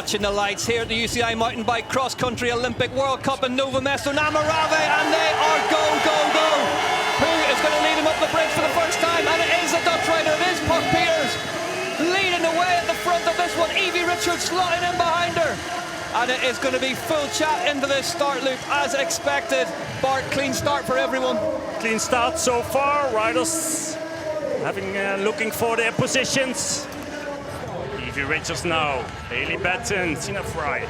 watching the lights here at the UCI Mountain Bike Cross Country Olympic World Cup in Nove Mesto, Namarave, and they are go, go, go. Who is going to lead him up the bridge for the first time? And it is the Dutch rider, it is Puck Peters leading the way at the front of this one. Evie Richards slotting in behind her. And it is going to be full chat into this start loop as expected. Bart, clean start for everyone. Clean start so far. Riders looking for their positions. Evie Richards now. Hayley Batten, Tina Fry.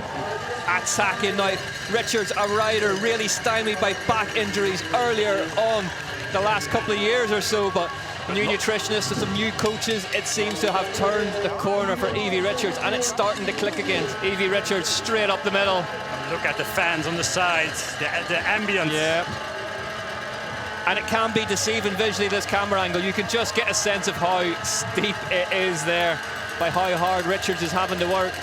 Attacking now. Richards, a rider really stymied by back injuries earlier on the last couple of years or so, but new nutritionists and some new coaches, it seems to have turned the corner for Evie Richards, and it's starting to click again. Evie Richards straight up the middle. Look at the fans on the sides, the ambience. Yeah. And it can be deceiving visually, this camera angle. You can just get a sense of how steep it is there, by how hard Richards is having to work.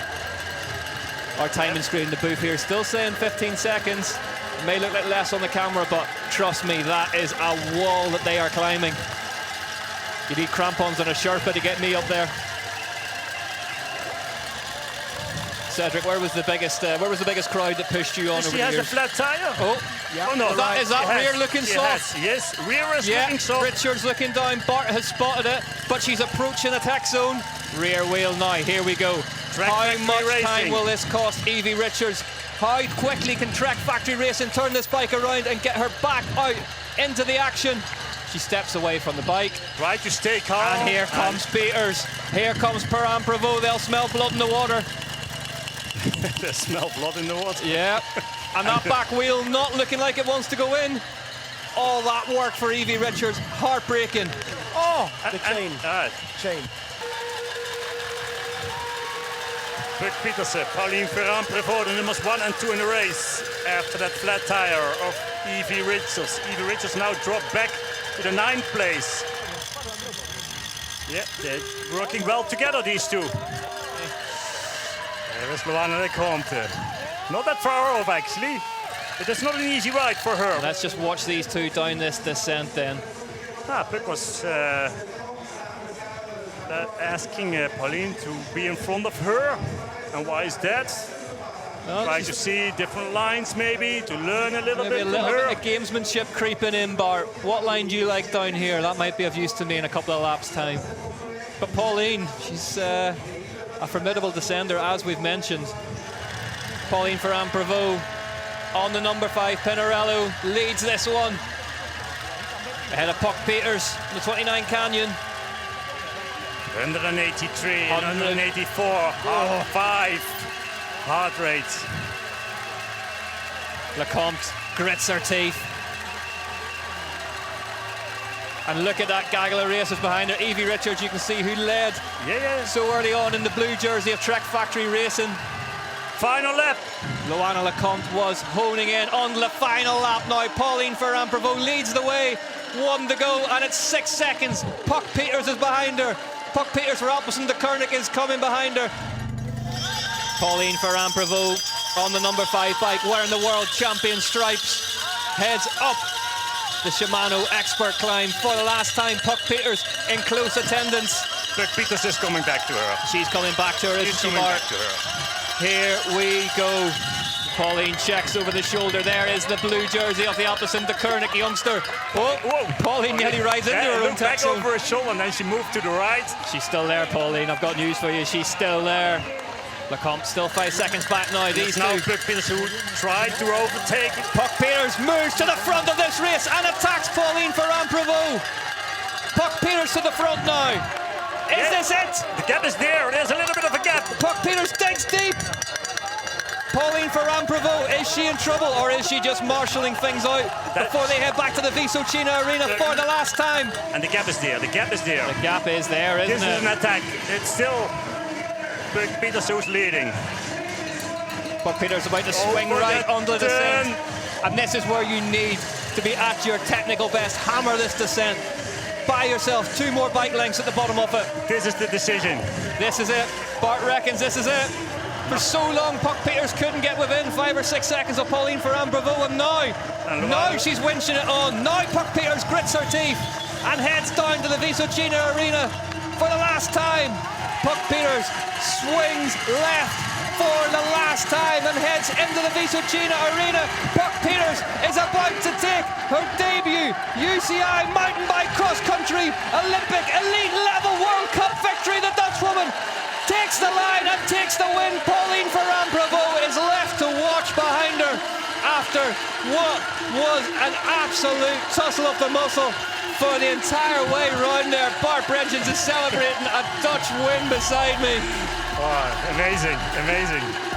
Our timing screen in the booth here still saying 15 seconds. It may look like less on the camera, but trust me, that is a wall that they are climbing. You need crampons and a Sherpa to get me up there. Cedric, where was the biggest crowd that pushed you on over the years? She has a flat tire. Oh, yeah. Oh no, is that rear looking soft? Yes, rear is looking soft. Richards looking down. Bart has spotted it, but she's approaching the tech zone. Rear wheel now. Here we go. How much time will this cost Evie Richards? How quickly can Trek Factory Racing turn this bike around and get her back out into the action? She steps away from the bike. Try to stay calm. And here comes Peters. Here comes Perrin Prevost. They'll smell blood in the water. They smell blood in the water. Yeah. And that back wheel not looking like it wants to go in. All that work for Evie Richards. Heartbreaking. Oh, the chain. Chain. Buck Petersen, Pauline Perrin Prevost, the numbers 1 and 2 in the race. After that flat tire of Evie Richards. Evie Richards now dropped back to the 9th place. Yeah, they're working well together, these two. There is Luana de Comte. Not that far off, actually. But it's not an easy ride for her. Let's just watch these two down this descent then. Buck was asking Pauline to be in front of her. And why is that? Well, try to see different lines, maybe, to learn a little bit from her. Maybe a little bit of gamesmanship creeping in, Bart. What line do you like down here? That might be of use to me in a couple of laps' time. But Pauline, she's a formidable descender, as we've mentioned. Pauline Perrin Prevost on the number 5. Pinarello leads this one. Ahead of Puck Peters, the 29 Canyon. 183, 184, 5. Heart rate. Lecomte grits her teeth. And look at that gaggle of races behind her. Evie Richards, you can see who led so early on in the blue jersey of Trek Factory Racing. Final lap. Luana Lecomte was honing in on the final lap now. Pauline Perrin Prevost leads the way. 1 to go, and it's 6 seconds. Puck Peters is behind her. Puck Peters for Alpecin de Koenig is coming behind her. Pauline Perrin Prevost on the number 5 bike, wearing the world champion stripes, heads up the Shimano Expert climb for the last time. Puck Peters in close attendance. Buck Peters is coming back to her. She's coming back to her, isn't she, Bart? Back to her. Here we go. Pauline checks over the shoulder. There is the blue jersey of the Alpecin de Koenig youngster. Whoa. Pauline nearly rides into her own tech zone. Back over her shoulder, and then she moved to the right. She's still there, Pauline. I've got news for you. She's still there. Lecomte still 5 seconds back now. These two. Now Buck Peters who tried to overtake. Puck Peters moves to the front of this race and attacks Pauline Perrin Prevost. Puck Peters to the front now. Is this it? The gap is there. There's a little bit of a gap. Puck Peters digs deep. Pauline Perrin Prevost, is she in trouble, or is she just marshalling things out before they head back to the Visocina Arena for the last time? And the gap is there. The gap is there. The gap is there, isn't it? This is an attack. It's still Buck Peters who's leading. Puck Peters about to swing right onto the descent. And this is where you need to be at your technical best. Hammer this descent. Buy yourself 2 more bike lengths at the bottom of it. This is the decision. This is it. Bart reckons this is it. For so long, Puck Peters couldn't get within 5 or 6 seconds of Pauline Perrin Prevost, and now she's winching it on. Now Puck Peters grits her teeth and heads down to the Visocina Arena for the last time. Puck Peters swings left for the last time and heads into the Vysočina arena. Buck Peters is about to take her debut UCI mountain bike cross country Olympic elite level World Cup victory. The Dutchwoman takes the line and takes the win. Pauline Ferrand-Prévot is left to watch behind her after what was an absolute tussle of the muscle for the entire way round there. Bart Brengens is celebrating a Dutch win beside me. Oh, amazing, amazing.